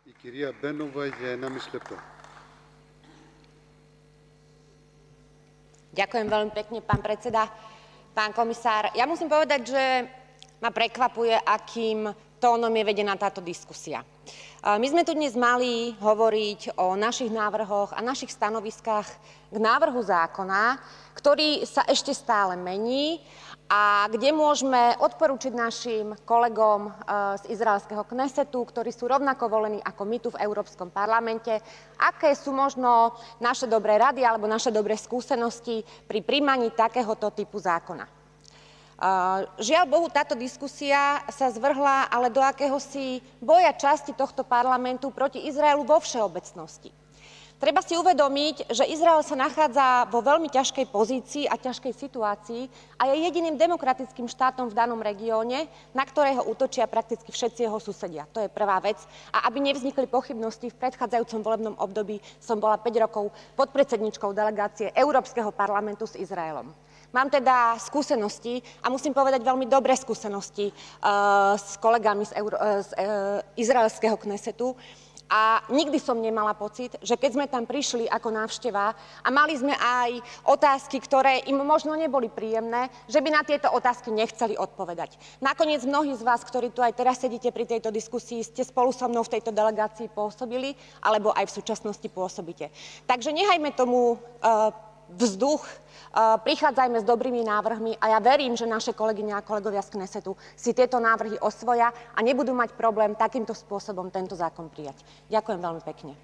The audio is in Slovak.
Η κυρία Μπένοβα για 1,5 λεπτό. Ďakujem veľmi pekne, pán predseda. Pán komisár, ja musím povedať, že ma prekvapuje, akým tónom je vedená táto diskusia. My sme tu dnes mali hovoriť o našich návrhoch a našich stanoviskách k návrhu zákona, ktorý sa ešte stále mení a kde môžeme odporúčiť našim kolegom z izraelského Knesetu, ktorí sú rovnako volení ako my tu v Európskom parlamente, aké sú možno naše dobré rady alebo naše dobré skúsenosti pri prijímaní takéhoto typu zákona. Žiaľ Bohu, táto diskusia sa zvrhla ale do akéhosi boja časti tohto parlamentu proti Izraelu vo všeobecnosti. Treba si uvedomiť, že Izrael sa nachádza vo veľmi ťažkej pozícii a ťažkej situácii a je jediným demokratickým štátom v danom regióne, na ktorého útočia prakticky všetci jeho susedia. To je prvá vec. A aby nevznikli pochybnosti, v predchádzajúcom volebnom období som bola 5 rokov podpredsedníčkou delegácie Európskeho parlamentu s Izraelom. Mám teda skúsenosti a musím povedať veľmi dobré skúsenosti s kolegami z izraelského Knesetu. A nikdy som nemala pocit, že keď sme tam prišli ako návšteva a mali sme aj otázky, ktoré im možno neboli príjemné, že by na tieto otázky nechceli odpovedať. Nakoniec mnohí z vás, ktorí tu aj teraz sedíte pri tejto diskusii, ste spolu so mnou v tejto delegácii pôsobili, alebo aj v súčasnosti pôsobíte. Takže nechajme tomu vzduch, prichádzajme s dobrými návrhmi a ja verím, že naše kolegyne a kolegovia z Knesetu si tieto návrhy osvoja a nebudú mať problém takýmto spôsobom tento zákon prijať. Ďakujem veľmi pekne.